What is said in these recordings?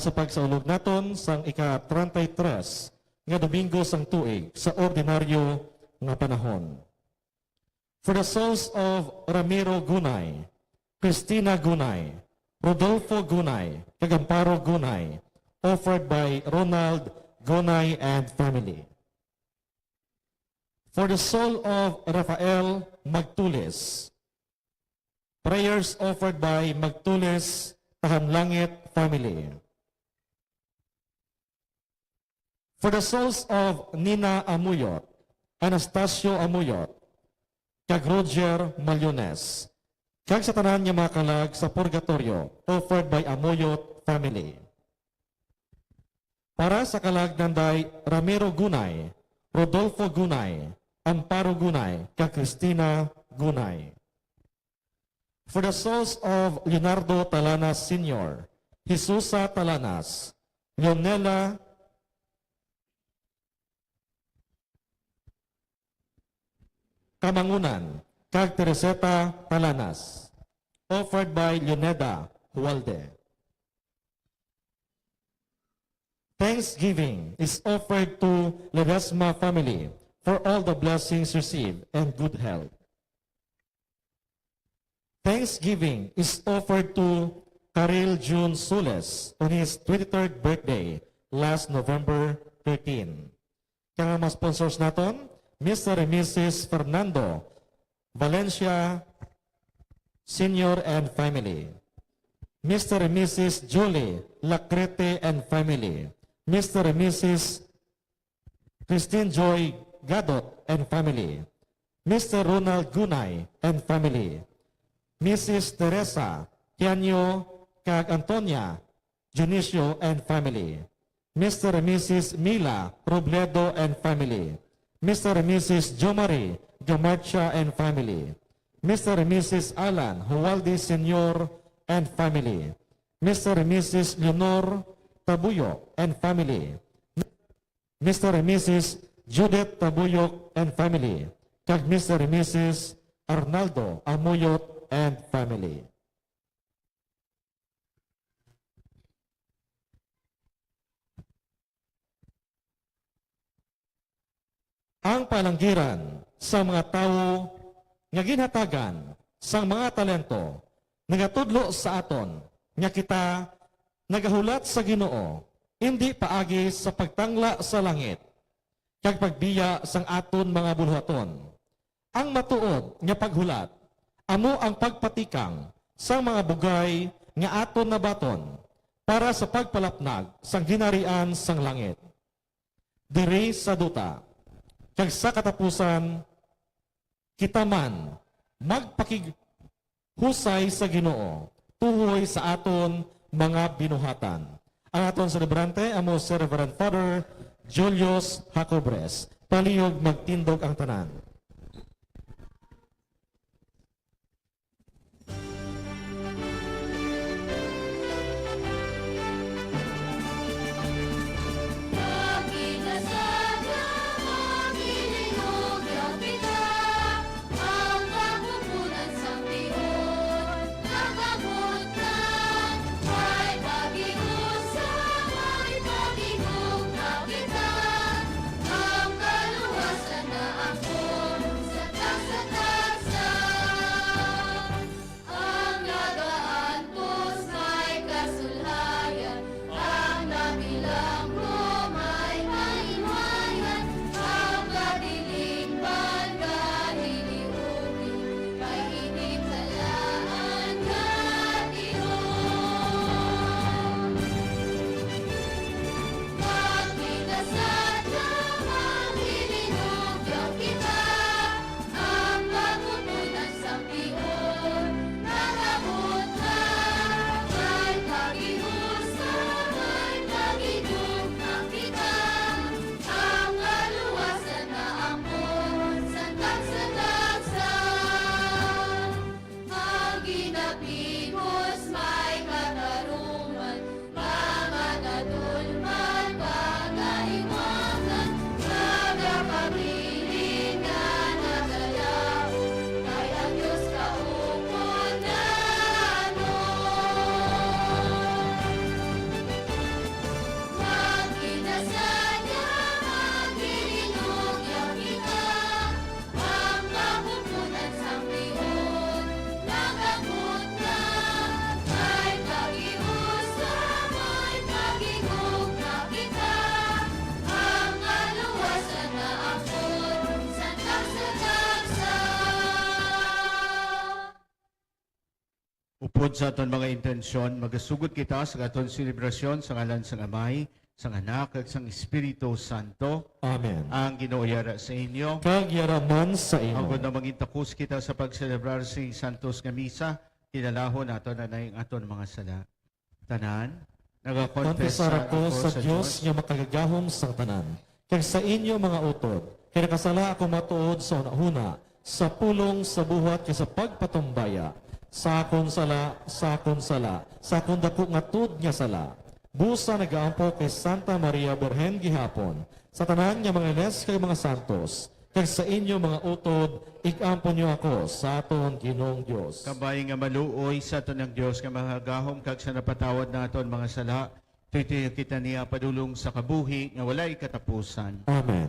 sa pagsaulog naton sang ika-33 nga Domingo sang tuig sa ordinaryo nga panahon. For the souls of Ramiro Gunay, Cristina Gunay, Rodolfo Gunay, Kagamparo Gunay, offered by Ronald Gunay and family. For the soul of Rafael Magtulis, prayers offered by Magtulis Tahanlangit family. For the souls of Nina Amuyot, Anastasio Amuyot, kag Roger Malyones, kag sa tanan niya mga kalag sa purgatorio, offered by Amuyot family. Para sa kalag nanday Ramiro Gunay, Rodolfo Gunay, Amparo Gunay, kag Cristina Gunay. For the souls of Leonardo Talanas Sr., Jesusa Talanas, Leonela Kamangunan, kag Tereseta Talanas, offered by Leoneda Hualde. Thanksgiving is offered to Ledesma family for all the blessings received and good health. Thanksgiving is offered to Karil June Sules on his 23rd birthday last November 13. Kaya mga sponsors naton, Mr. and Mrs. Fernando Valencia Sr. and family. Mr. and Mrs. Julie Lacrete and family. Mr. and Mrs. Christine Joy Gadot and family. Mr. Ronald Gunay and family. Mrs. Teresa Tianyo kag Antonia Junicio and family. Mr. and Mrs. Mila Robledo and family. Mr. and Mrs. Jomari Gamarcha and family. Mr. and Mrs. Alan Hualdi Sr. and family. Mr. and Mrs. Leonor Tabuyo and family. Mr. and Mrs. Judith Tabuyok and family. Kag Mr. and Mrs. Arnaldo Amuyot and family. Ang palanggiran sa mga tao nga ginhatagan sa mga talento nagatudlo sa aton nga kita nagahulat sa Ginoo hindi paagi sa pagtangla sa langit kag pagbiya sang aton mga buluhaton. Ang matuod nga paghulat amo ang pagpatikang sa mga bugay nga aton nabaton para sa pagpalapnag sang ginarian sang langit. Diri sa duta, kag sa katapusan, kita man magpakighusay sa Ginoo tuhoy sa aton mga binuhatan. Ang aton celebrante amo si Reverend Father Julius Jacobres. Palihog magtindog ang tanan. Ang kaluwasan na ako Upod sa aton mga intensyon, magasugod kita sa aton selebrasyon sa ngalan sang Amay, sang Anak, ag sang Espiritu Santo. Amen. Ang Ginoo yara sa inyo. Kag yaraman sa Ang imo. na mangintakos kita sa pagselebrar sa Santos nga Misa, kinalahon nato na ang aton mga sala. Tanan, Konfesar ako sa Dios nga makagagahom sang tanan. Kag sa inyo mga utod, kaya kasala ako matuod sa una-una, sa pulong, sa buhat, kay sa pagpatumbaya, sa akon sala, sa akon dako nga tud nga sala. Busa nagaampo kay Santa Maria Birhen gihapon, sa tanan nga mga ines kay mga santos, kag sa inyo mga utod, igampo niyo ako sa aton Ginoong Dios. Kabay nga maluoy sa aton ng Dios nga mahagahom kag sa napatawad naton mga sala, titiyo kita niya padulong sa kabuhi nga walay katapusan. Amen.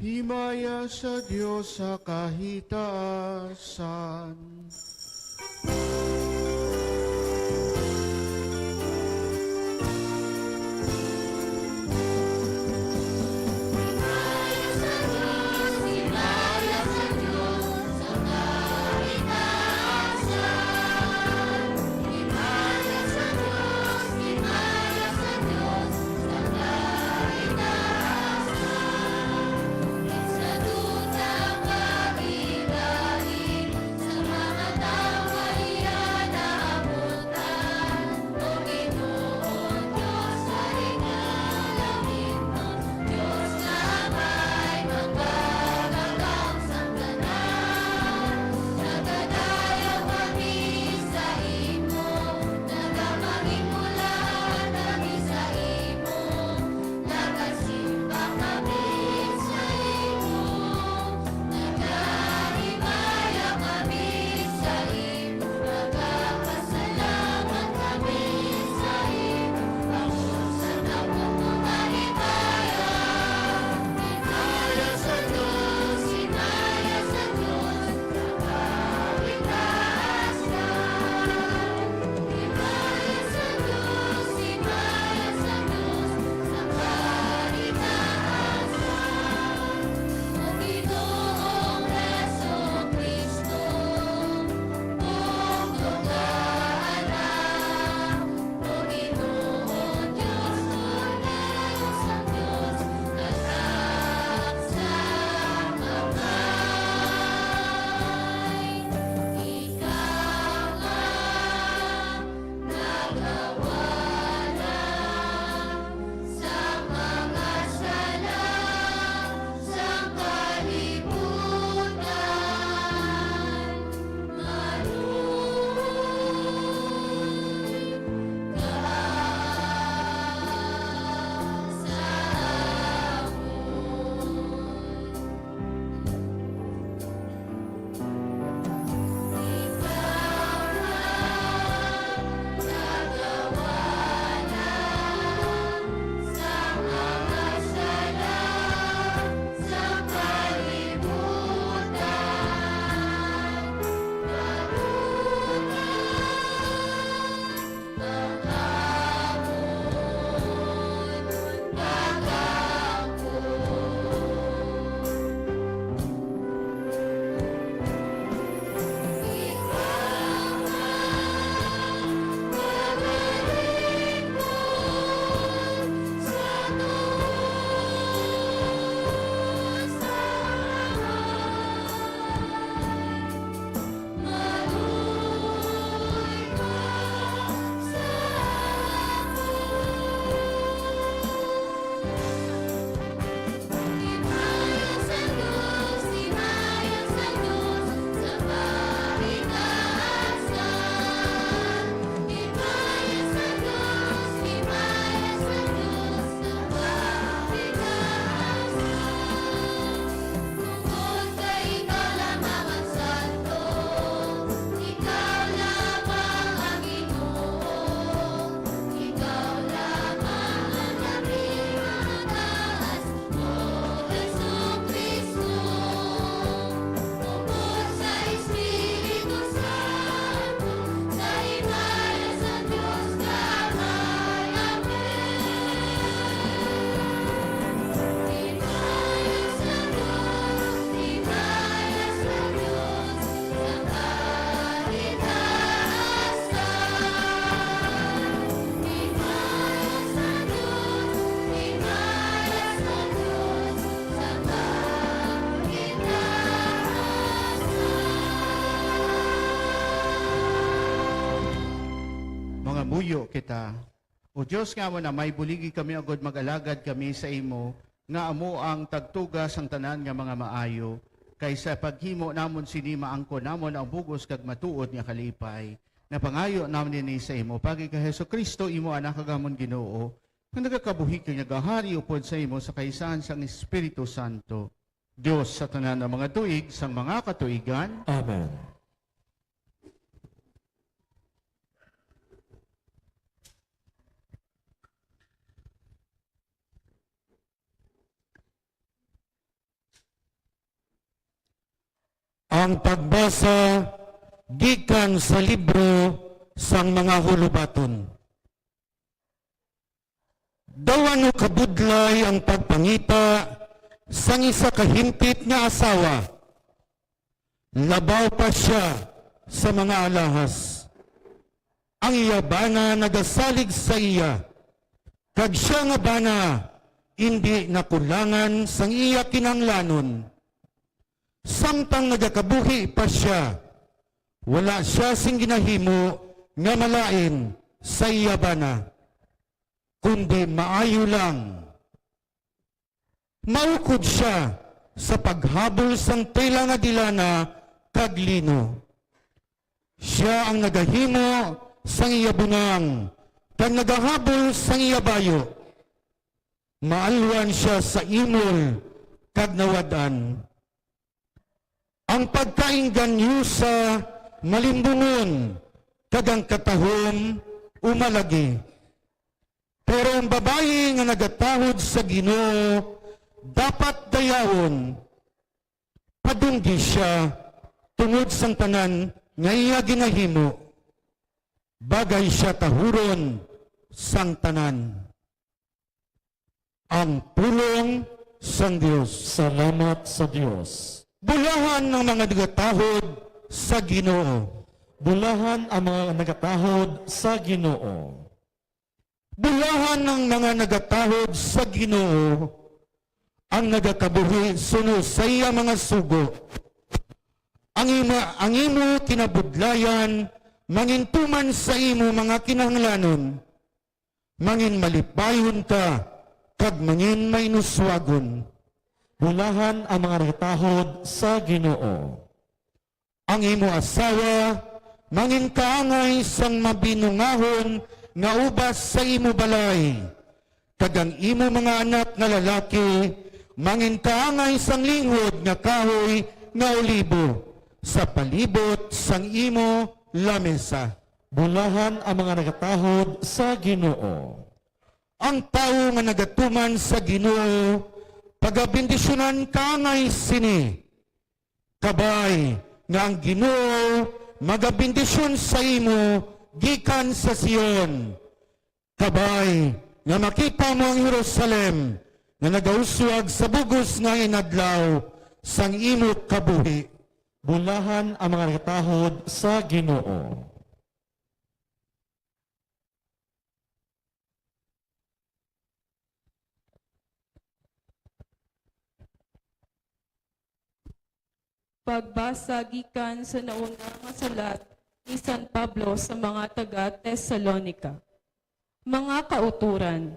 Himaya sa Diyos sa kahitaasan. Sa mga tao pagpamuyo kita. O Diyos nga mo na may buligi kami agad mag-alagad kami sa imo, nga amo ang tagtugas ang tanan nga mga maayo, kaysa paghimo namon sini maangko namon ang bugos kag matuod nga kalipay. Napangayo namin ni sa imo, pagi ka Heso Kristo, imo anak kagamon Ginoo, nga nagakabuhi kang nagahari upod sa imo sa kaisahan sang Espiritu Santo. Diyos sa tanan ng mga tuig, sang mga katuigan, Amen. Ang pagbasa gikan sa libro sang mga hulubaton. Dawano kabudlay ang pagpangita sang isa kahimpit nga asawa. Labaw pa siya sa mga alahas. Ang iya bana nagasalig sa iya. Kag siya nga bana hindi nakulangan sang iya kinanglanon. Samtang nagakabuhi pa siya, wala siya sing ginahimo nga malain sa iya bana, kundi maayo lang. Maukod siya sa paghabol sang tela nga dilana kag lino. Siya ang nagahimo sang iya bunang, kag nagahabol sang iya bayo. Maalwan siya sa imol kag nawadan. Ang pagkainggan niyo sa malimbungon, kagang katahom, umalagi. Pero ang babae nga nagatahod sa Ginoo, dapat dayawon. Padunggi siya, tungod sang tanan, nga iya ginahimo. Bagay siya tahuron sang tanan. Ang pulong sang Diyos. Salamat sa Diyos. Bulahan ng mga nagatahod sa Ginoo. Bulahan ang mga nagatahod sa Ginoo. Bulahan ng mga nagatahod sa Ginoo ang nagakabuhi sunod sa iya mga sugo. Ang imo kinabudlayan, mangintuman sa imo mga kinahanglanon, mangin malipayon ka, kag mangin mainuswagon. Bulahan ang mga nagatahod sa Ginoo. Ang imo asawa, mangin kaangay sang mabinungahon nga ubas sa imo balay. Kag ang imo mga anak nga lalaki, mangin kaangay sang linghod nga kahoy nga olibo sa palibot sang imo lamesa. Bulahan ang mga nagatahod sa Ginoo. Ang tao nga nagatuman sa Ginoo, pagabindisyonan kaangay sini. Kabay nga ang Ginoo magabindisyon sa imo gikan sa Sion. Kabay nga makita mo ang Jerusalem nga nagauswag sa bugos nga inadlaw sang imo kabuhi. Bulahan ang mga nagatahod sa Ginoo. Pagbasa gikan sa nauna nga salat ni San Pablo sa mga taga-Tesalonika. Mga kauturan,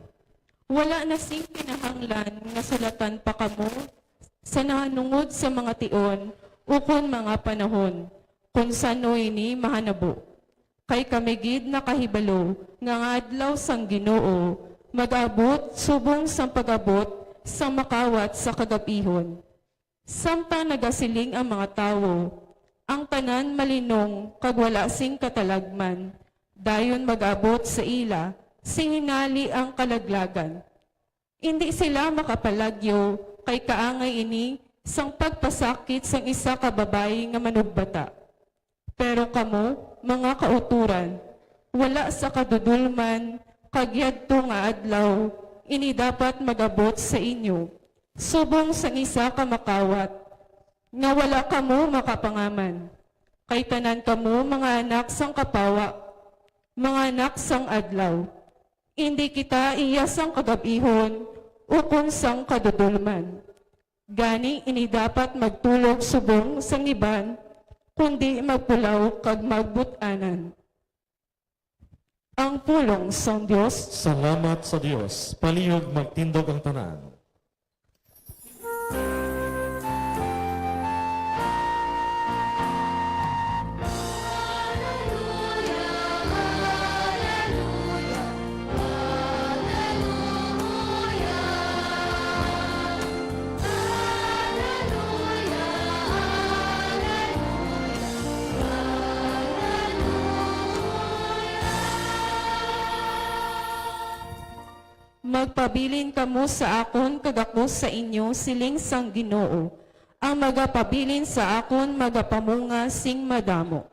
wala na sing kinahanglan nga sulatan pa kamo sa nahanungod sa mga tion ukon mga panahon, kung sanoy ni mahanabo. Kay kami gid nakahibalo nga adlaw sang Ginoo, mag-abot subong sang pag-abot sang makawat sa kagabihon. Samtang nagasiling ang mga tao, ang tanan malinong kag wala sing katalagman, dayon mag-abot sa ila, sing hinali ang kalaglagan. Hindi sila makapalagyo kay kaangay ini sang pagpasakit sang isa ka babae nga manugbata. Pero kamo, mga kauturan, wala sa kadudulman, kag yadto nga adlaw, ini dapat mag-abot sa inyo. Subong sang isa ka makawat, nga wala kamo makapangaman. Kay tanan kamo mga anak sang kapawa, mga anak sang adlaw. Hindi kita iya sang kagabihon, ukon sang kadudulman. Gani ini dapat magtulog subong sang iban, kundi magpulaw kag magbut-anan. Ang pulong sa Diyos. Salamat sa Dios. Palihog magtindog ang tanan. Magpabilin kamo sa akon kag ako sa inyo siling sang Ginoo. Ang magapabilin sa akon magapamunga sing madamo.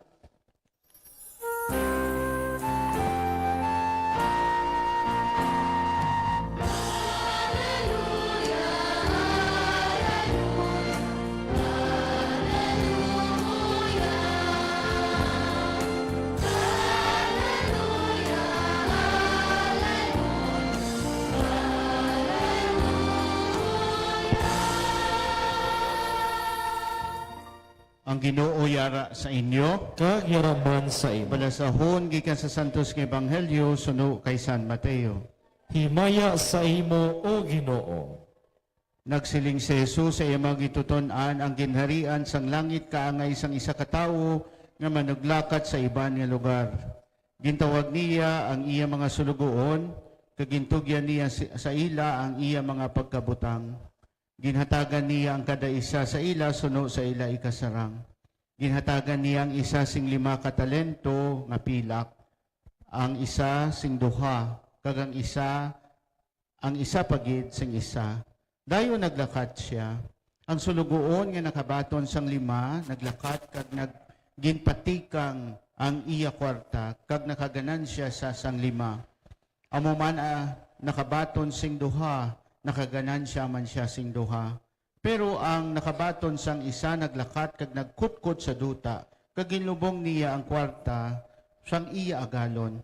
Ang Ginoo yara sa inyo. Kag yaraman sa imo. Balasahon gikan sa Santos nga Ebanghelyo suno kay San Mateo. Himaya sa imo, O Ginoo. Nagsiling si Jesus sa iyang mga gituton-an ang ginharian sang langit kaangay sang isa ka tawo nga manuglakat sa iban nga lugar. Gintawag niya ang iya mga sulugoon, kagintugyan niya sa ila ang iya mga pagkabutang. Ginhatagan niya ang kada isa sa ila suno sa ila ikasarang. Ginhatagan niya ang isa sing 5 katalento nga pilak, ang isa sing 2, kag ang isa pagid sing isa. Dayon naglakat siya. Ang sulugoon nga nakabaton sang 5 naglakat kag ginpatikang ang iya kwarta kag nakaganan siya sa sang 5. Amo man nakabaton sing 2 nakaganan siya man siya sing 2. Pero ang nakabaton sang isa naglakat kag nagkutkot sa duta kag ginlubong niya ang kwarta sang iya agalon.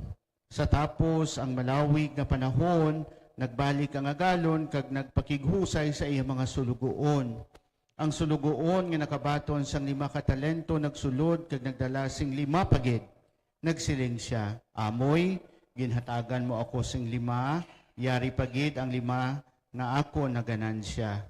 Sa tapos ang malawig nga panahon nagbalik ang agalon kag nagpakighusay sa iya mga sulugoon. Ang sulugoon nga nakabaton sang 5 katalento nagsulod kag nagdala sing 5 pagid. Nagsiling siya, amoy, ginhatagan mo ako sing 5, yari pagid ang 5 na ako na ganansya.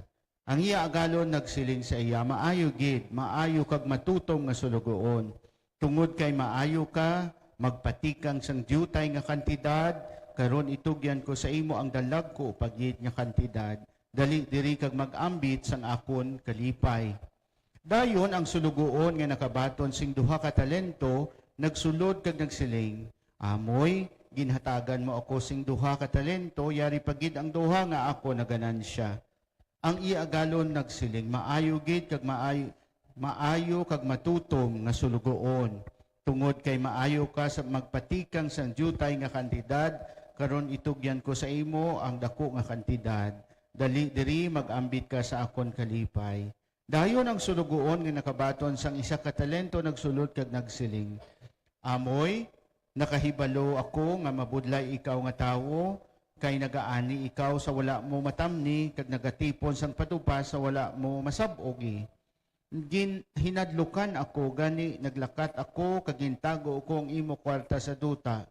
Ang iya agalon nagsiling sa iya, maayo gid, maayo kag matutong nga sulugoon. Tungod kay maayo ka, magpatikang sang diyutay nga kantidad, karon itugyan ko sa imo ang dalag ko pagid nga kantidad. Dali diri kag mag-ambit sang akon kalipay. Dayon ang sulugoon nga nakabaton sing 2 katalento, nagsulod kag nagsiling, amoy, ginhatagan mo ako sing 2 katalento, yari pagid ang 2 nga ako na ganansya. Ang iagalon nagsiling, maayo gid kag maayo kag matutong nga sulugoon. Tungod kay maayo ka sa magpatikang sang diyutay nga kantidad, karon itugyan ko sa imo ang dako nga kantidad. Dali diri mag-ambit ka sa akon kalipay. Dayon ang sulugoon nga nakabaton sang 1 katalento nagsulod kag nagsiling, amoy, nakahibalo ako nga mabudlay ikaw nga tawo, kay nagaani ikaw sa wala mo matamni, kag nagatipon sang patupas sa wala mo masabogi. Hinadlukan ako, gani naglakat ako, kag gintago ko ang imo kwarta sa duta,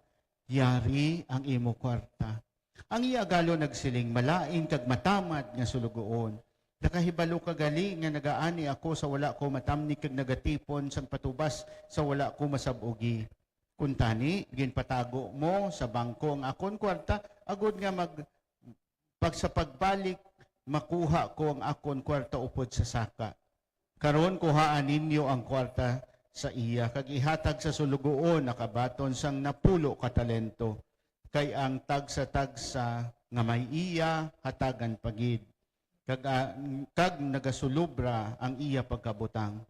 yari ang imo kwarta. Ang iagalo nagsiling, malain kag matamad nga sulugoon. Nakahibalo ka gali nga nagaani ako sa wala ko matamni, kag nagatipon sang patubas sa wala ko masabogi. Kuntani, ginpatago mo sa bangko ang akon kwarta, agod nga sa pagbalik, makuha ko ang akon kwarta upod sa saka. Karon kuhaan ninyo ang kwarta sa iya, kag ihatag sa sulugoon, nakabaton sang 10 katalento. Kay ang tagsa-tagsa nga may iya, hatagan pagid. Kag nagasulubra ang iya pagkabutang.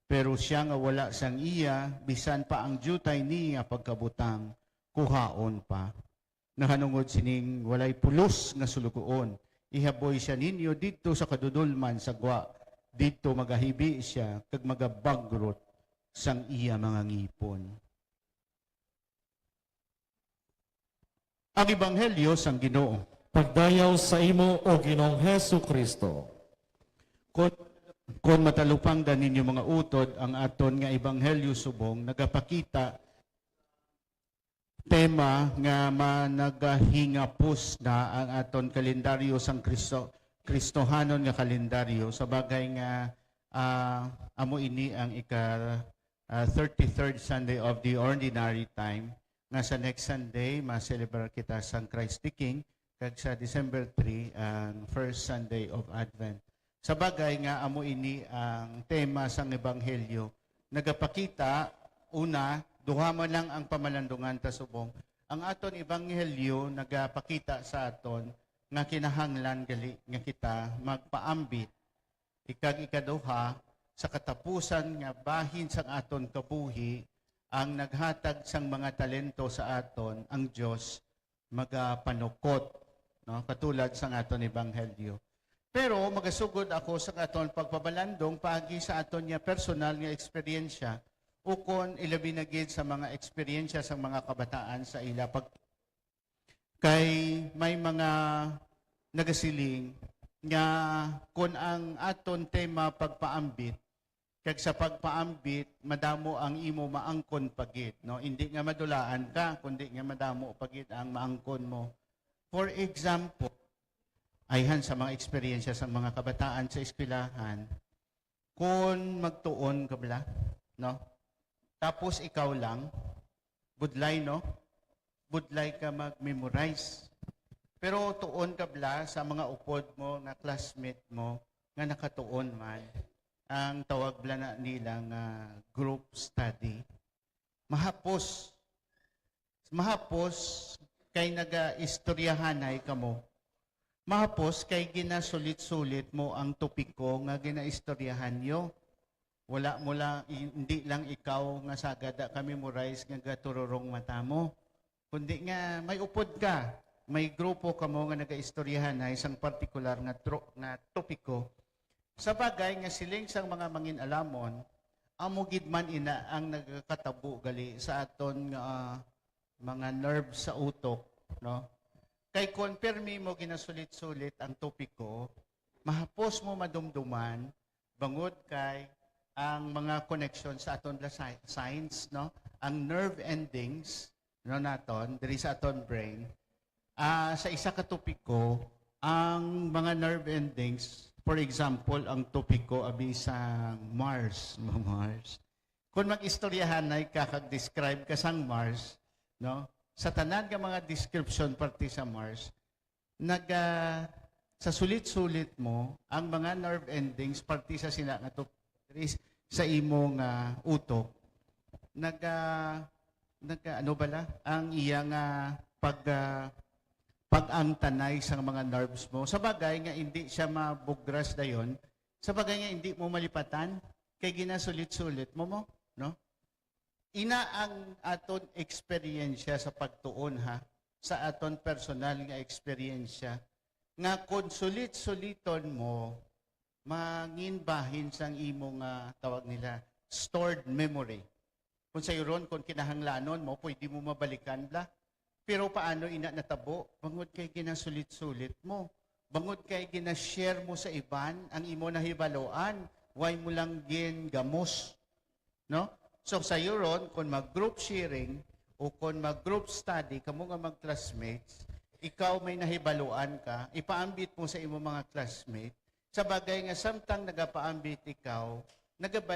Pero siya nga wala sang iya, bisan pa ang diyutay niya pagkabutang, kuhaon pa. Nahanungod sining walay pulos nga sulugoon. Ihaboy siya ninyo dito sa kadudulman sa gwa. Dito magahibi siya, kag magabagrot sang iya mga ngipon. Ang Ebanghelyo sang Ginoo. Pagdayaw sa imo, O Ginoong Hesu Kristo. Kung matalupang da ninyo mga utod, ang aton nga Ebanghelyo subong, nagapakita tema nga managahingapos na ang aton kalendaryo sang Kristohanon nga kalendaryo sa bagay nga amo ini ang 33rd Sunday of the Ordinary Time nga sa next Sunday ma-celebrate kita sang Christ the King kag sa December 3 ang first Sunday of Advent. Sa bagay nga amo ini ang tema sang ebanghelyo nagapakita una duha man lang ang pamalandungan ta subong. Ang aton ebanghelyo nagapakita sa aton nga kinahanglan gali nga kita magpaambit ikag ikaduha sa katapusan nga bahin sang aton kabuhi ang naghatag sang mga talento sa aton ang Dios magapanukot no katulad sang aton ebanghelyo. Pero magasugod ako sa aton pagpabalandong pagi sa aton nga personal nga eksperyensya ukon ilabi na gid sa mga eksperyensya sa mga kabataan sa ila pag kay may mga nagasiling nga kun ang aton tema pagpaambit kag sa pagpaambit madamo ang imo maangkon pagit no hindi nga madulaan ka kundi nga madamo pagit ang maangkon mo. For example ayhan sa mga eksperyensya sa mga kabataan sa eskwelahan kun magtuon ka bala no tapos ikaw lang, budlay no? Budlay ka mag-memorize. Pero tuon ka bla sa mga upod mo, nga classmate mo, nga nakatuon man, ang tawag bla na nila nga group study. Mahapos kay naga-istoryahanay ka mo. Mahapos kay ginasulit-sulit mo ang topiko nga ginaistoryahan nyo. Wala mo lang, hindi lang ikaw nga sagada ka memorize nga gatururong mata mo. Kundi nga may upod ka, may grupo ka mo nga nagaistoryahan na isang partikular nga topiko. Sa bagay nga siling sang mga mangin-alamon, amo gid man ina ang nagkatabo gali sa aton nga mga nerves sa utok, no? Kay kon permi mo ginasulit-sulit ang topiko, mahapos mo madumduman bangod kay ang mga connection sa aton science, no? Ang nerve endings, no naton, diri sa aton brain, sa isa ka topiko, ang mga nerve endings, for example, ang topiko abi sa Mars, Mars. Kung mag-istoryahan ay kakag-describe ka sang Mars, no? Sa tanan nga mga description parte sa Mars, sa sulit-sulit mo, ang mga nerve endings parte sa sila nga topiko sa imong utok ano bala ang iyang pag-angtanay sa mga nerves mo sa bagay nga hindi siya mabugras dayon sa bagay nga hindi mo malipatan kay ginasulit-sulit mo no ina ang aton eksperyensya sa pagtuon ha sa aton personal nga eksperyensya nga kun sulit-suliton mo manginbahin sang imong tawag nila stored memory. Kung sa iron, kung kinahanglanon mo, pwede mo mabalikan bla. Pero paano ina natabo? Bangod kay ginasulit-sulit mo. Bangod kay ginashare mo sa iban, ang imo nahibaloan, why mo lang gamos. No? So sa iron, kung mag-group sharing o kung mag-group study, kamo nga mag-classmates, ikaw may nahibaloan ka, ipaambit mo sa imo mga classmates, sa bagay nga samtang nagapaambit ikaw,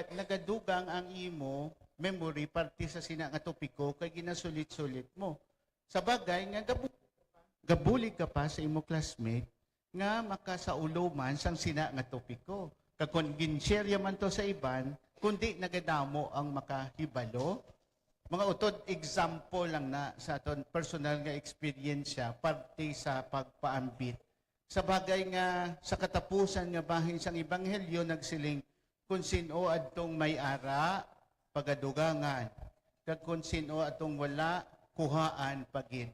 nagadugang ang imo memory parte sa sina nga topiko kay ginasulit-sulit mo. Sa bagay nga gabuli ka pa sa imo classmate nga makasaulo man sang sina nga topiko. Kag kun ginshare man to sa iban, kundi nagadamo ang makahibalo. Mga utod example lang na sa aton personal nga eksperyensya parte sa pagpaambit. Sa bagay nga sa katapusan nga bahin sang ebanghelyo nagsiling kung sino adtong may ara pagadugangan kag kung sino atong wala kuhaan pagid.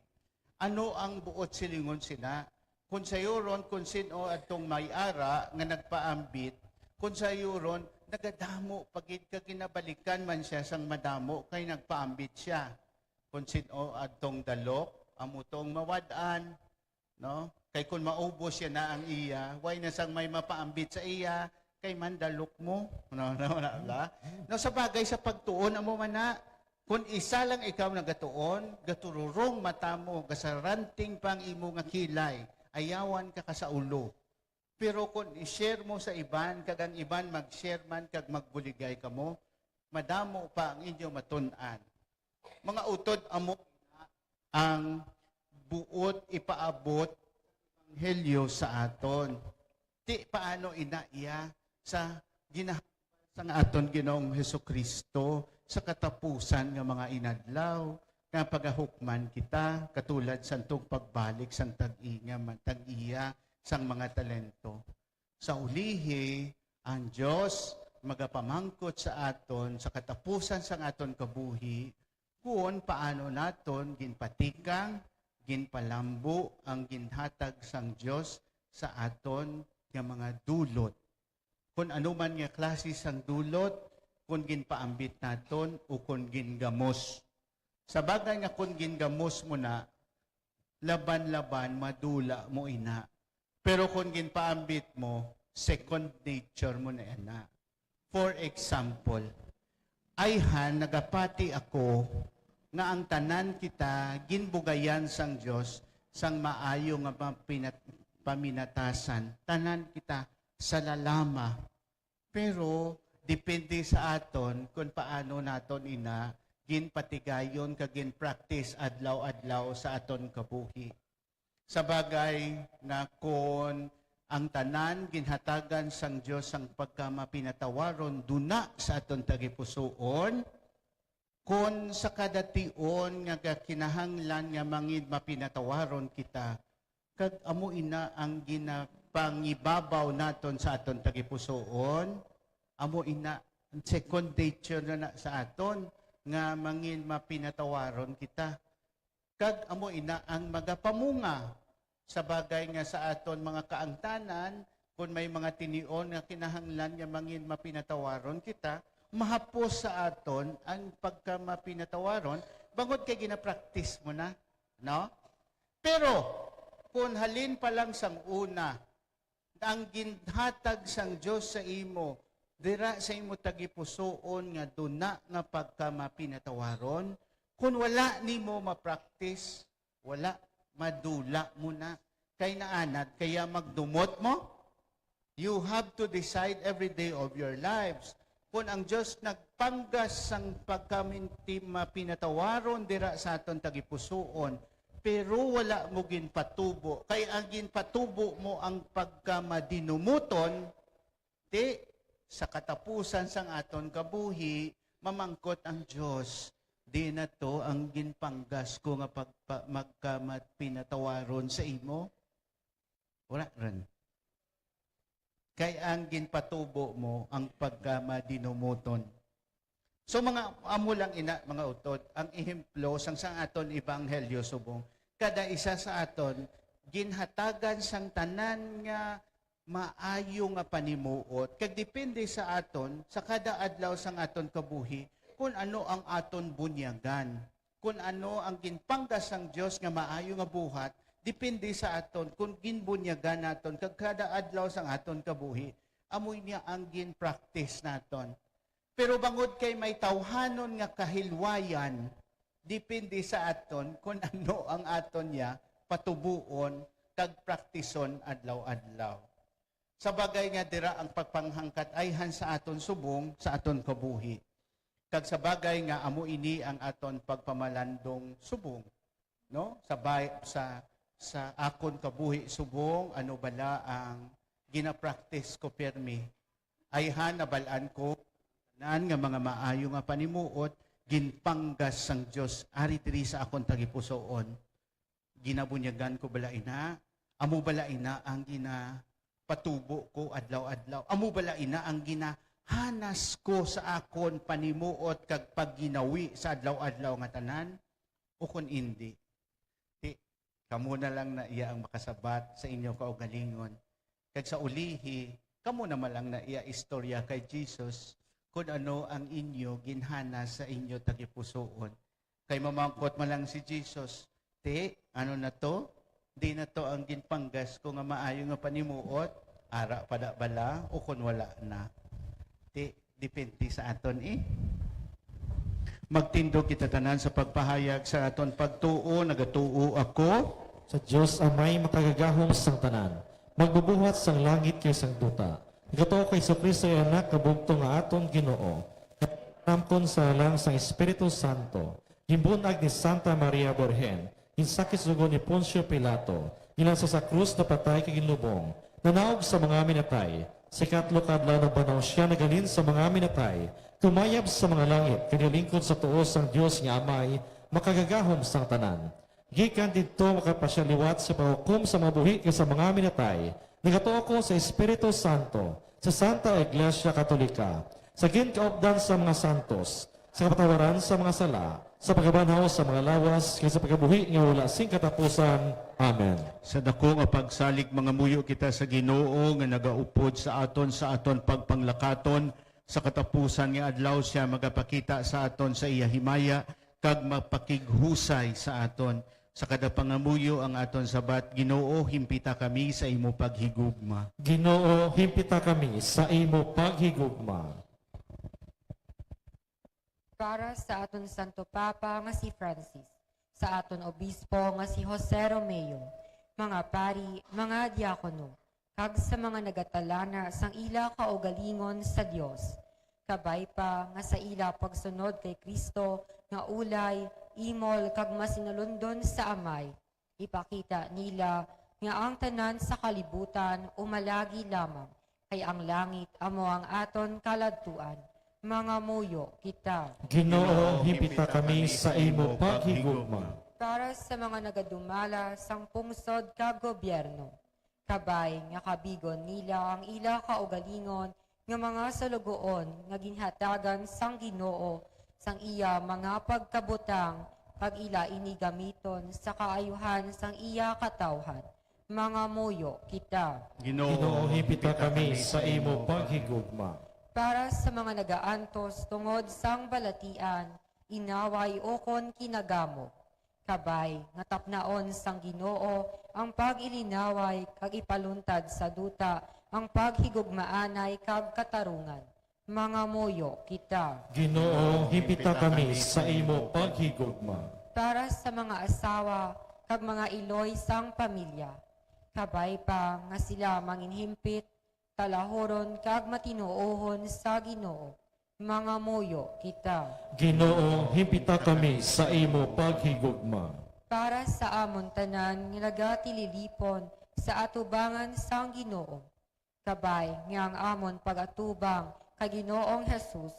Ano ang buot silingon sina? Kung sayuron kung sino adtong may ara nga nagpaambit, kung sayuron nagadamo pagid kag ginabalikan man siya sang madamo kay nagpaambit siya. Kung sino adtong dalok amutong mawad-an, no? Kay kung maubos siya na ang iya, why na sang may mapaambit sa iya, kay mandalok mo. No, sa bagay sa pagtuon amo man na, Kung isa lang ikaw nagatuon, gatururong mata mo, gasaranting pang imo nga kilay, ayawan ka sa ulo. Pero kung i-share mo sa iban, kag ang iban mag-share man, kag magbuligay ka mo, madamo pa ang inyo matun-an. Mga utod amo ang buot ipaabot ang helyo sa aton. Ti paano inaiya sa ginahapan sa aton Ginoong Hesukristo sa katapusan nga mga inadlaw nga pagahukman kita katulad santong pagbalik sang tag-inga tag-iya sang mga talento. Sa ulihi ang Dios magapamangkot sa aton sa katapusan sang aton kabuhi kung paano naton ginpatikang ginpalambo ang ginhatag sang Dios sa aton nga mga dulot. Kung ano man nga klase sang dulot, kung ginpaambit naton o kung gingamos. Sa bagay nga kung gingamos mo na, laban-laban, madula mo ina. Pero kung ginpaambit mo, second nature mo na ina. For example, ayhan nagapati ako nga ang tanan kita ginbugayan sang Dios sang maayo nga paminatasan. Tanan kita sa lalama. Pero depende sa aton kung paano naton ina ginpatigayon kag ginpractice adlaw-adlaw sa aton kabuhi. Sa bagay nga kung ang tanan ginhatagan sang Dios ang pagkamapinatawaron duna sa aton tagipusoon, kung sa kadation nga kinahanglan nga mangid mapinatawaron kita, kag amo ina ang ginapangibabaw naton sa aton tagipusoon, amo ina second nature na sa aton nga mangin mapinatawaron kita. Kag amo ina ang magapamunga sa bagay nga sa aton mga kaangtanan, kung may mga tinion nga kinahanglan nga mangin mapinatawaron kita, mahapos sa aton ang pagkamapinatawaron, bangod kay gina-practice mo na, no? Pero kung halin pa lang sang una, ang ginhatag sang Dios sa imo, dira sa imo tagipusoon nga duna nga pagkamapinatawaron, kung wala nimo ma-practice, wala, madula mo na. Kay naanad, kaya magdumot mo. You have to decide every day of your lives. Kung ang Diyos nagpanggas sang pagkamapinatawaron dira sa aton tagipusoon, pero wala mo ginpatubo. Kay ang ginpatubo mo ang pagkamadinumuton, di sa katapusan sang aton kabuhi, mamangkot ang Diyos. Di na to ang ginpanggas ko nga magkamapinatawaron sa imo. Wala rin. Kay ang ginpatubo mo ang pagkamadinumuton. So mga amo lang ina, mga utod, ang ehemplo sang aton ebanghelyo subong, kada isa sa aton, ginhatagan sang tanan nga maayo nga panimuot, kag depende sa aton, sa kada adlaw sang aton kabuhi, kung ano ang aton bunyagan, kung ano ang ginpanggas sang Dios nga maayo nga buhat, depende sa aton, kung ginbunyagan naton, kag kada adlaw sang aton kabuhi, amoy niya ang ginpractice naton. Pero bangod kay may tawhanon nga kahilwayan, depende sa aton kung ano ang aton niya patubuon kag praktison adlaw-adlaw. Sa bagay nga dira ang pagpanghangkat ayhan sa aton subong sa aton kabuhi. Kag sa bagay nga amo ini ang aton pagpamalandong subong, no? Sa akon kabuhi subong ano bala ang gina-practice ko permi. Ayhan nabalaan ko nga mga maayo nga panimuot, ginpanggas sang Dios ari diri sa akong tagipusoon. Ginabunyagan ko bala ina, amo bala ina ang ginapatubo ko adlaw-adlaw. Amo bala ina ang ginahanas ko sa akon panimuot kag pagginawi sa adlaw-adlaw nga tanan o kun indi. Di kamo na lang na iya ang makasabat sa inyo kaugalingon. Kag sa ulihi, kamo na lang na iya istorya kay Jesus kung ano ang inyo ginhana sa inyo tagipusoon. Kay mamangkot man lang si Jesus, ano na to? Di na to ang ginpanggas ko nga maayo nga panimuot, ara pada bala o kung wala na. Depende sa aton Magtindog kita tanan sa pagpahayag sa aton pagtuo, nagatuo ako. Sa Diyos amay makagagahom sang tanan, magbubuhat sang langit kay sang duta. Gato kay Kristo ay anak kabugto nga aton Ginoo. Namkon sa lang sang Espiritu Santo. Gimbunag ni Santa Maria Virgen, insakit sugo ni Poncio Pilato, ilansa sa krus na patay kay ginlubong, nanaog sa mga minatay, sa ikatlo kadlaw na banaw siya nagalin sa mga minatay, kumayab sa mga langit, kinilingkod sa tuos ang Diyos nga amay, makagagahom sang tanan. Gikan dito makapasyaliwat sa pahukom sa mga buhi kay sa mga minatay, nagatuo ko sa Espiritu Santo, sa Santa Iglesia Katolika, sa ginkaupdan sa mga santos, sa kapatawaran sa mga sala, sa pagkabanhaw sa mga lawas, kay sa pagkabuhi nga wala sing katapusan. Amen. Sa dako nga pagsalig mga muyo kita sa Ginoo nga nagaupod sa aton pagpanglakaton, sa katapusan nga adlaw siya magapakita sa aton sa iya himaya, kag mapakighusay sa aton. Sa kada pangamuyo ang aton sabat, Ginoo, himpita kami sa imo paghigugma. Ginoo, himpita kami sa imo paghigugma. Para sa aton Santo Papa nga si Francis, sa aton Obispo nga si Jose Romeo, mga pari, mga diakono, kag sa mga nagatalana sang ila kaugalingon sa Dios. Kabay pa nga sa ila pagsunod kay Kristo nga ulay, imol kag masinulundon sa amay. Ipakita nila nga ang tanan sa kalibutan umalagi lamang, kay ang langit amo ang aton kaladtuan. Mga muyo kita. Ginoo, himpita kami sa imo paghigugma. Para sa mga nagadumala sang pungsod ka gobyerno, kabay nga kabigon nila ang ila kaugalingon nga mga salugoon nga ginhatagan sang Ginoo sang iya mga pagkabutang pag ila inigamiton sa kaayuhan sang iya katawhan. Mga muyo kita. Ginoo, himpita kami sa imo paghigugma. Para sa mga nagaantos tungod sang balatian, inaway okon kinagamo. Kabay, nga tapnaon sang Ginoo, ang pag-ilinaway kag ipaluntad sa duta, ang paghigugmaanay kag katarungan. Mga muyo kita. Ginoo, himpita kami sa imo paghigugma. Para sa mga asawa kag mga iloy sang pamilya, kabay pa nga sila manginhimpit, talahoron kag matinuohon sa Ginoo. Mga muyo kita. Ginoo, himpita kami sa imo paghigugma. Para sa amon tanan nga nagatililipon sa atubangan sang Ginoo. Kabay nga ang amon pagatubang kay Ginoong Hesus,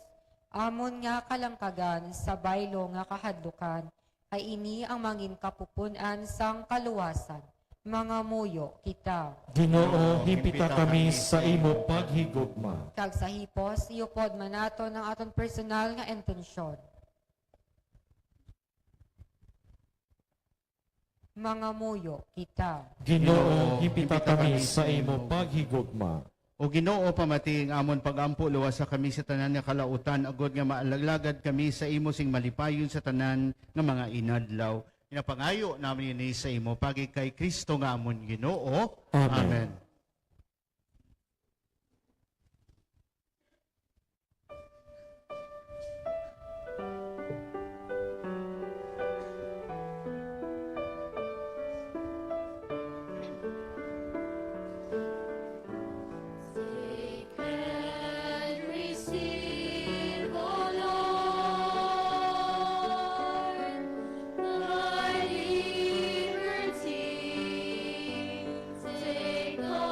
amon nga kalangkagan sa baylo nga kahadlukan, kay ini ang mangin kapupunan sang kaluwasan. Mga muyo kita. Ginoo, himpita kami sa imo paghigugma. Kag sa hipos, iupod manato ng aton personal nga intensyon. Mga muyo kita. Ginoo, himpita kami sa imo paghigugma. O Ginoo, pamating amon pagampo luwas sa kami sa tanan nga kalautan, agod nga maalaglagad kami sa imo sing malipayon sa tanan nga mga inadlaw. Inapangayo namin ini sa imo pagi kay Kristo nga amon Ginoo. Amen. Amen. And receive, O Lord, thy liberty. Take the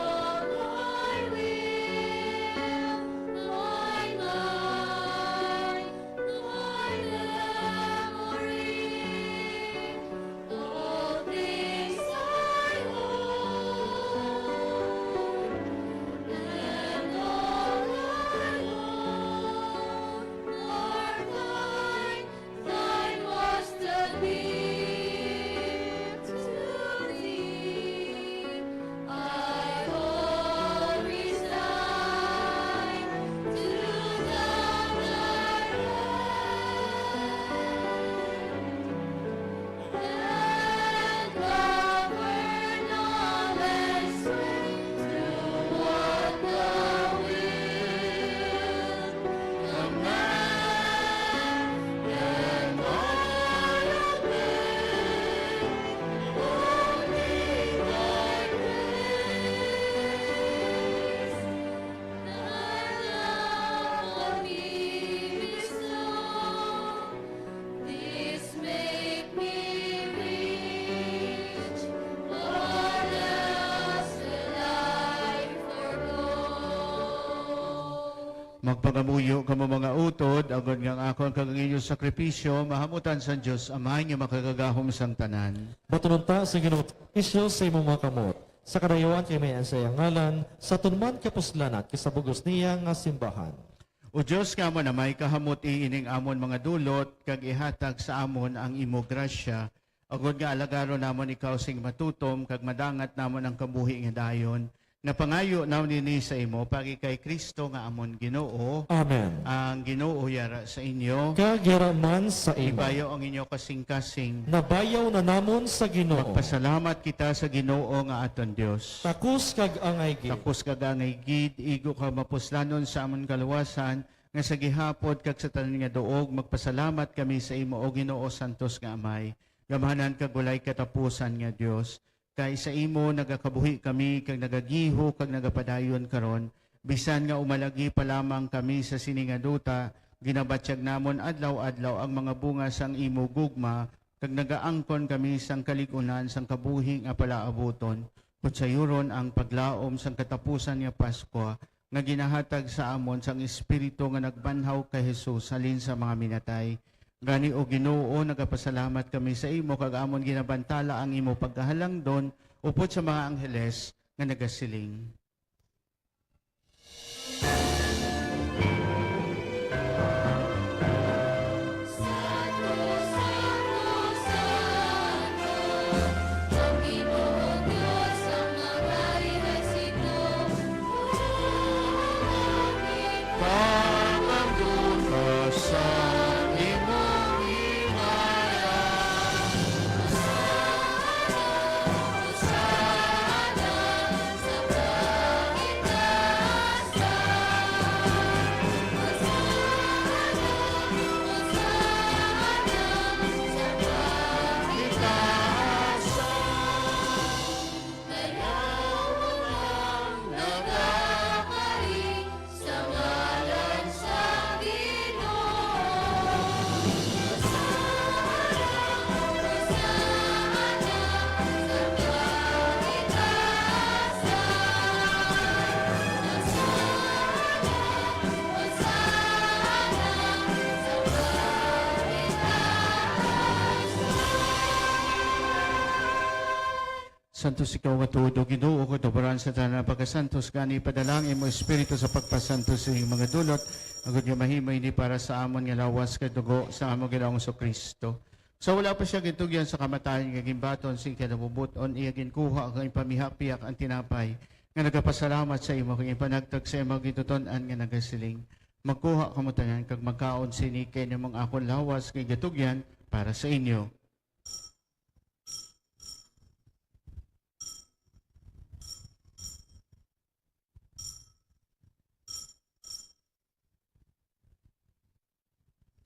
Magpagamuyo ka mo mga utod, agad nga ako ang kaganginyo sakripisyo, mahamutan sa Diyos, amay nga makagagahom sang tanan. Batununta sa Ginoo isyo sa imong mga kamot. Sa kadayuan kay may ansayang ngalan, sa tunman kapuslan at kisabugos niya nga simbahan. O Diyos nga mo na may kahamot iining amon mga dulot, kag ihatag sa amon ang imo grasya, agad nga alagaro namon ikaw sing matutom, kag madangat namon ang kabuhi nga dayon, napangayo namon nini sa imo, pagi kay Kristo nga amon Ginoo, Amen. ang Ginoo yara sa inyo, Kagiraman sa imo. ibayo ang inyo kasing-kasing. Nabayaw na namon sa Ginoo. Pasalamat kita sa Ginoo nga aton Dios. Takus kag angay gid. Tapos kagangay gid, igo ka mapuslanon sa amon kaluwasan, nga sa gihapod kag sa tanan nga duog, magpasalamat kami sa imo o Ginoo Santos nga Amay. Gamahanan kag walay katapusan nga Dios. Kay sa imo nagakabuhi kami kag nagagiho kag nagapadayon karon, bisan nga umalagi pa lamang kami sa siningaduta, ginabatyag namon adlaw-adlaw ang mga bunga sang imo gugma, kag nagaangkon kami sang kaligunan sang kabuhi nga palaabuton. Kutsayuron ang paglaom sang katapusan nga Pasko, nga ginahatag sa amon sang Espiritu nga nagbanhaw kay Jesus halin sa mga minatay. Gani o Ginoo, nagapasalamat kami sa imo kag amon ginabantala ang imo pagkahalangdon upod sa mga angheles nga nagasiling. Santo, Santo, Santo, ang Ginoong Diyos ang makahiresito. Pagandun ka sa imong himaya, nagahari sa ngalan sa Ginoo. Santos ikaw katudo, Ginoo, katubaran sa tanan pagkasantos, gani padalangin mo Espiritu sa pagpasantos sa iyong mga dulot, agad nga mahimay ni para sa amon nga lawas kay dugo sa amon Ginoong Kristo. So wala pa siya gitugyan sa kamatayan nga gimbaton sing kinabubuton, iya ginkuha ang pamihapiak ang tinapay, nga nagapasalamat sa imo kay panagtag sa imo gituton-an nga nagasiling. Magkuha kamo tanan kag magkaon sini kay nimong akon lawas kay gitugyan para sa inyo.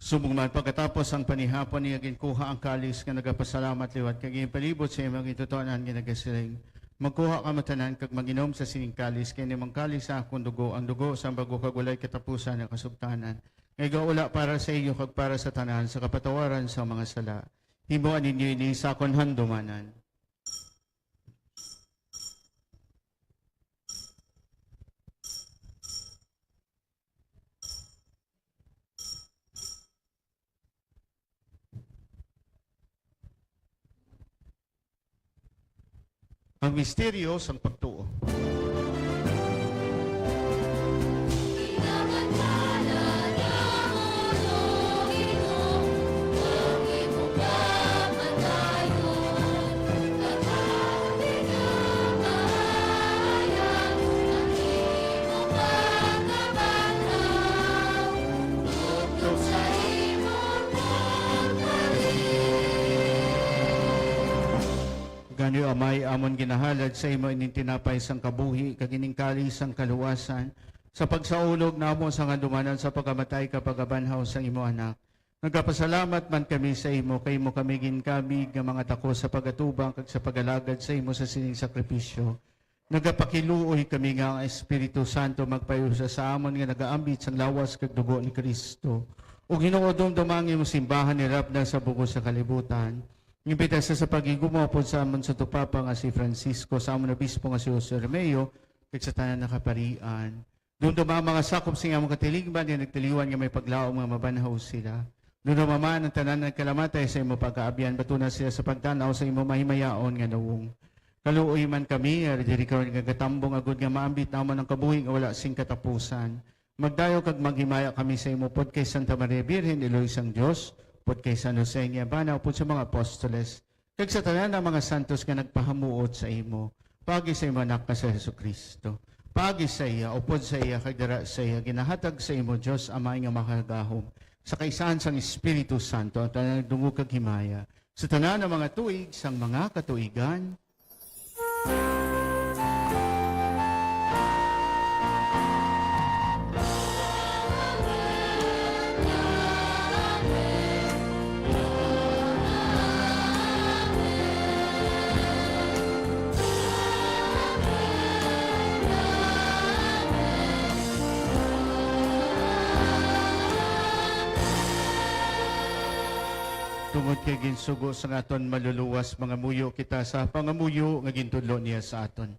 Sumugman pagkatapos ang panihapon niya ginkuha ang kalis nga nagapasalamat liwat kag palibot sa imong itutuanan nga nagasiling. Magkuha ka matanan kag maginom sa sining kalis kay nimong kalis sa akong dugo, ang dugo sa bago kag walay katapusan nga kasubtanan. Ngay gaula para sa iyo kag para sa tanan sa kapatawaran sa mga sala. Himuan ninyo ini sa akong handumanan. Ang misteryo sang pagtuo. Ganyo amay amon ginahalad sa imo ining tinapay sang kabuhi kag ining kalis sang kaluwasan sa pagsaulog namo sa kandumanan sa pagkamatay kapag abanhaw sang imo anak. Nagapasalamat man kami sa imo kay mo kami ginkabig nga mga tako sa pagatubang kag sa pagalagad sa imo sa sining sakripisyo. Nagapakiluoy kami nga ang Espiritu Santo magpayusa sa amon nga nagaambit sang lawas kag dugo ni Kristo. Ug Ginoo dumdumang imo simbahan ni Rabda sa bugos sa kalibutan. Imbita sa pagigumopod sa amon sa tupapa nga si Francisco, sa amon obispo nga si Jose Romeo, kag sa tanan nakaparian. Doon mga sakop sa nga mga katiligban, yung nagtiliwan nga may paglaom nga mabanhaw sila. Doon maman ang tanan ng kalamatay sa imo pagkaabyan, batuna sila sa pagtanaw sa imo mahimayaon nga nawong. Kaluoy man kami, diri ka nga katambong agud nga maambit naman ang kabuhi nga wala sing katapusan. Magdayo kag maghimaya kami sa imo pod kay Santa Maria Virgen, Iloisang Dios, pod kay San Jose nga banaw pod sa mga apostoles, kag sa tanan ng mga santos nga nagpahamuot sa imo, pagi sa imo anak ka sa Jesucristo. Pagi sa iya, upod sa iya, kag dara sa iya, ginahatag sa imo Dios Amay nga makagahom, sa kaisahan sang Espiritu Santo, at nagdungog kag himaya, sa tanan ng mga tuig, sang mga katuigan, tungod kay ginsugo sa aton maluluwas mga muyo kita sa pangamuyo nga gintudlo niya sa aton.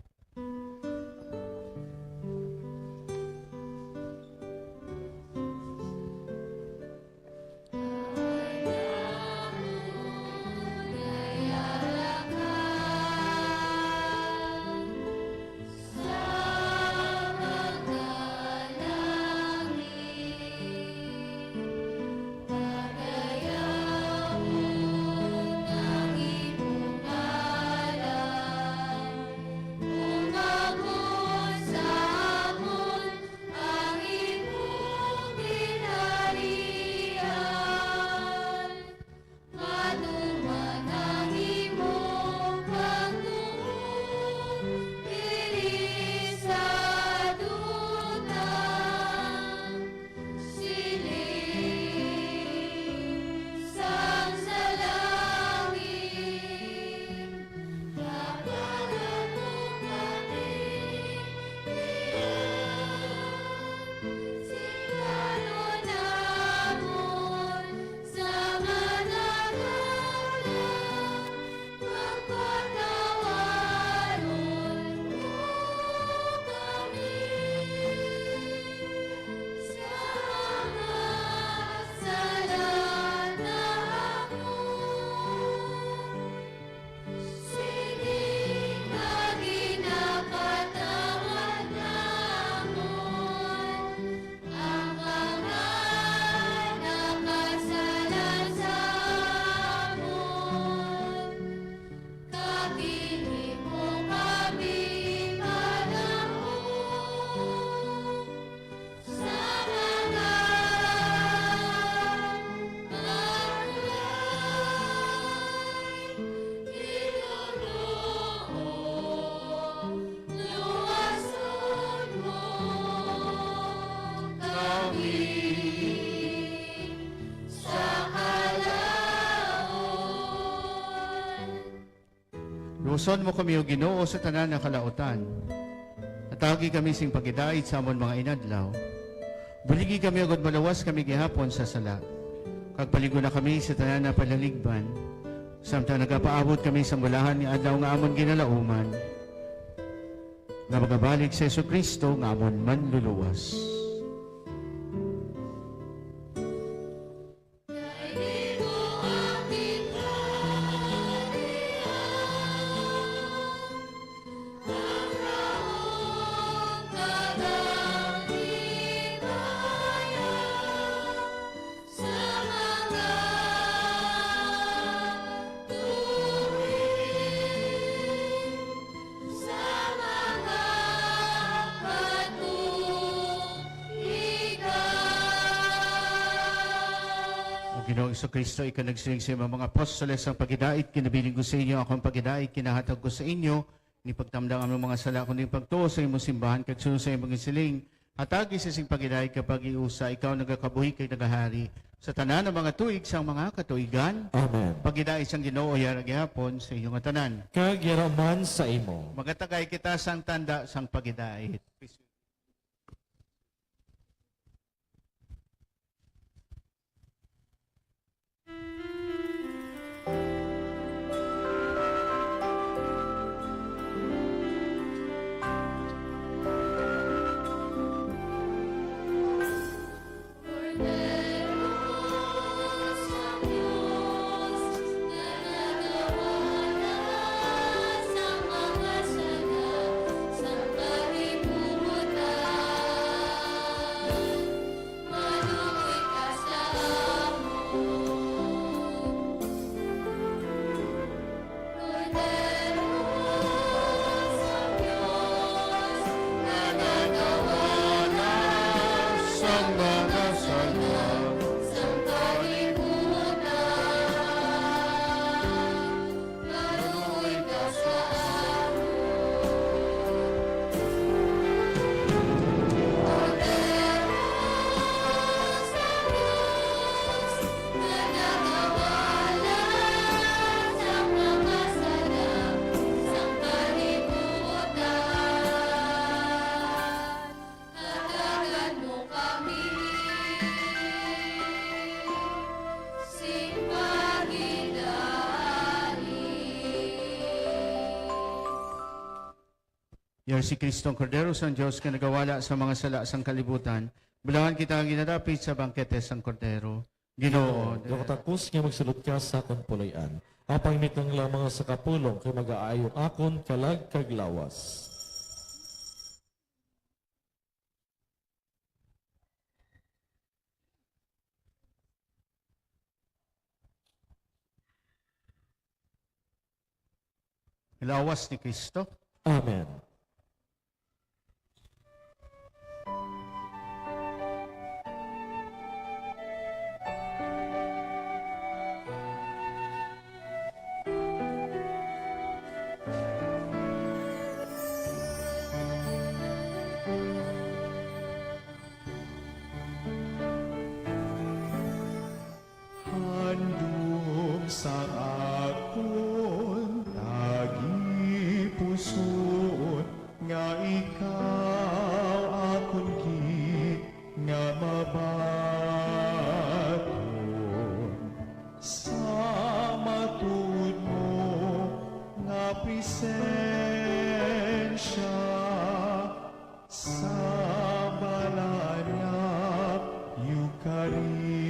Luson mo kami o Ginoo sa tanan na kalautan. Atagi kami sing pagidait sa amon mga inadlaw. Buligi kami agad malawas kami gihapon sa sala. Kag paligo na kami sa tanan na palaligban. Samtang nagapaabot kami sa mulahan ni adlaw nga amon ginalauman. Nga magabalik sa Jesucristo nga amon manluluwas. Ginoong Kristo, ikaw nagsiling sa mga apostoles ang pagidait, kinabiling ko sa inyo, akong pagidait, kinahatag ko sa inyo, ni pagtamdang ang mga sala, kundi pagtuo sa imong simbahan, kag sunod sa imong siling, hatagi sa sing pagidait kapag iusa, ikaw nagakabuhi kay nagahari, sa tanan ng mga tuig sang mga katuigan, Amen. pagidait sang Ginoo yarag gihapon sa inyong tanan. Kag yaraman sa imo. Magatagay kita sang tanda sang pagidait. Yar si Kristong Kordero sang Diyos nga nagawala sa mga sala sang kalibutan. Bulawan kita ang ginadapit sa bangkete sang Kordero. Ginoo, Dakatakos nga magsulot ka sa akon puloy-an. Apang mitang lamang sa kapulong kay mag-aayong akon kalag kaglawas. lawas ni Kristo. Amen. Handog sa akon tagipuson nga ikaw akon nga mabaton sa matud mo nga presensya sa balanap Eucharistia.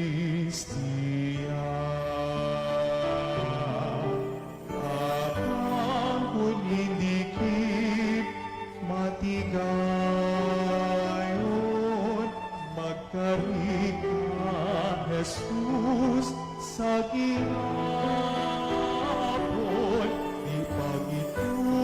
Ang indikip matigayon, magkarik ka, Jesus, sa ginapon, di pagituloy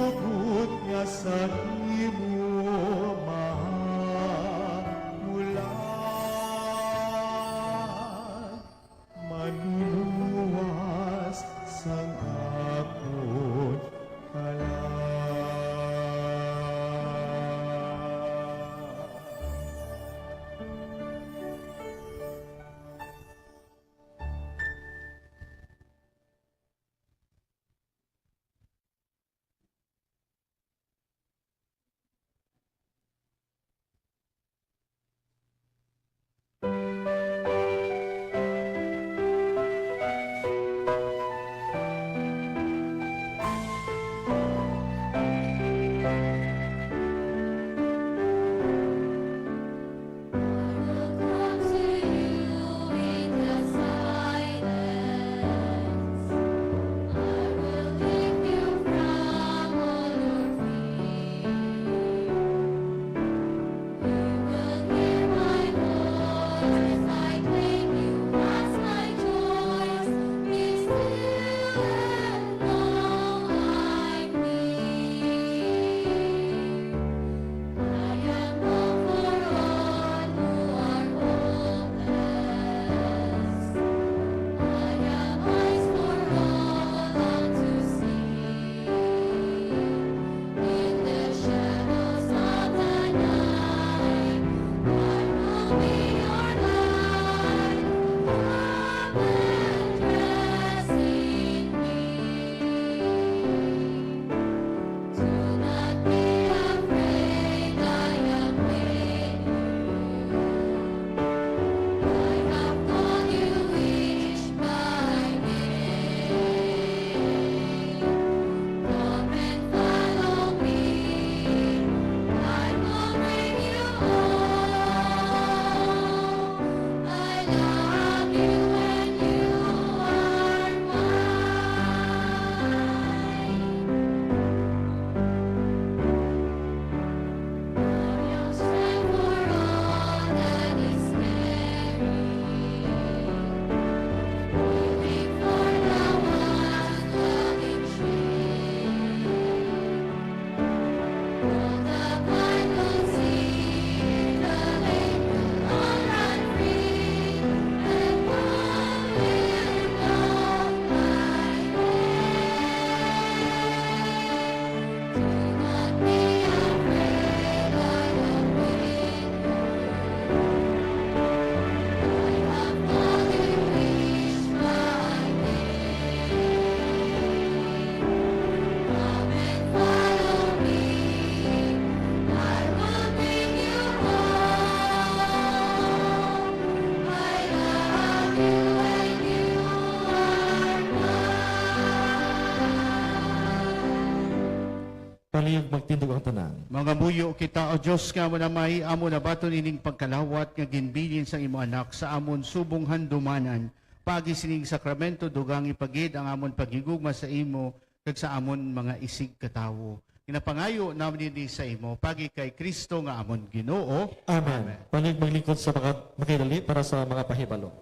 palihog magtindog ang tanan. Mga buyo kita, o Diyos nga mo na may amo na baton ining pagkalawat nga ginbilin sa imo anak sa amon subong handumanan. Pagi sining sakramento dugang ipagid ang amon pagigugma sa imo kag sa amon mga isig katawo. Ginapangayo namin din sa imo pagi kay Kristo nga amon Ginoo. Amen. Palihog maglingkod sa makidali para sa mga pahibalo.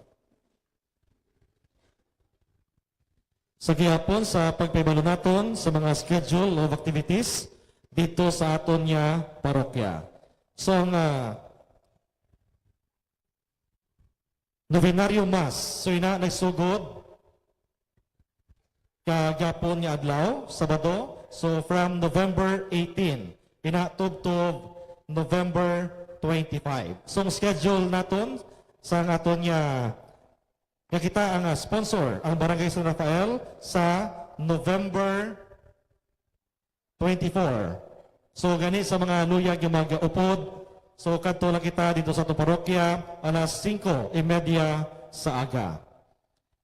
Sa gihapon sa pagpahibalo naton sa mga schedule of activities dito sa aton nga parokya. So ang Novenario Mass, so ina nagsugod kagapon nga adlaw, Sabado, so from November 18, inatubtob November 25. So ang schedule naton sa aton nga kita ang sponsor, ang Barangay San Rafael sa November 24. So gani sa mga luyag yung mga upod, so kadto lang kita dito sa atong parokya alas 5:30 sa aga.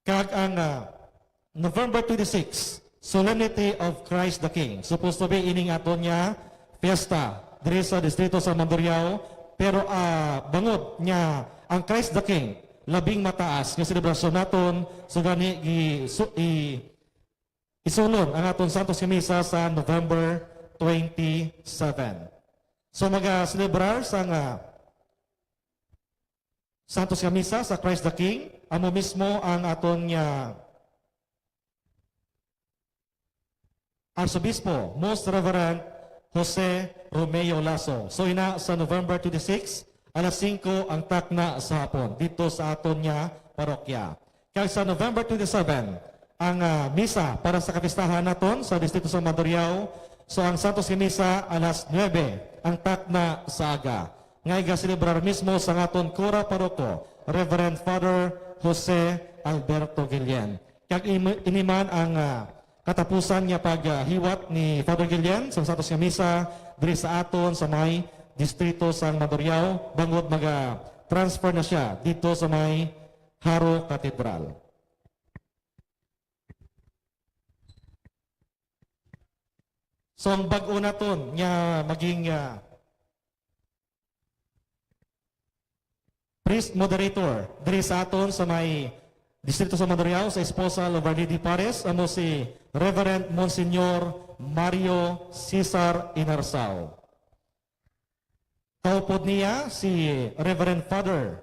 Kag ang November 26, Solemnity of Christ the King. Supposed to be ining aton nga fiesta diri sa distrito sa Mandurriao, pero bangod nga ang Christ the King labing mataas nga selebrasyon naton, so gani isulon ang aton Santos nga Misa sa November 27. So mag-celebrar sa Santos nga Misa sa Christ the King, amo mismo ang aton nga Arsobispo, Most Reverend Jose Romeo Lasso. So ina sa November 26, alas 5 ang takna sa hapon dito sa aton nga parokya. Kaya sa November 27, ang misa para sa kapistahan naton sa distrito sa Mandurriao. So ang Santos nga Misa alas 9 ang takna sa aga. Nga iga-celebrar mismo sa aton Kura Paroko, Reverend Father Jose Alberto Guillen. Kag iniman ang katapusan niya paghiwat ni Father Guillen sa Santos nga Misa diri sa aton sa may distrito sa Mandurriao, bangod transfer na siya dito sa may Haro Cathedral. So ang bag-o naton nga maging priest moderator diri sa aton sa may distrito sa Mandurriao sa esposal of Our Lady Pares, amo si Reverend Monsignor Mario Cesar Inarsao. Kaupod niya si Reverend Father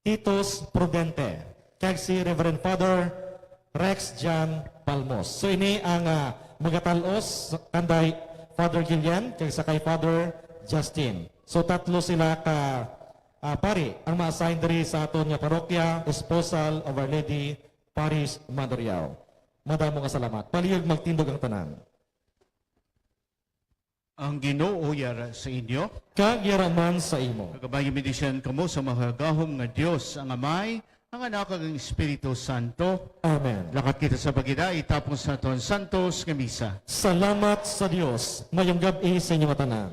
Titus Prudente, kag si Reverend Father Rex John Palmos. So ini ang magatalos kanday Father Guillen kag sa kay Father Justin. So tatlo sila ka pari ang ma-assign diri sa aton nga parokya, esposal of Our Lady Paris Mandurriao. Madamo nga salamat. Palihog magtindog ang tanan. Ang Ginoo yara sa inyo. Kag yaraman sa imo. Kagabayan medisyan kamo sa mahagahom nga Dios ang Amay, ang Anak ug ang Espiritu Santo. Amen. Lakat kita sa bagida itapos sa aton Santos nga Misa. Salamat sa Dios. Mayong gabi sa inyo tanan.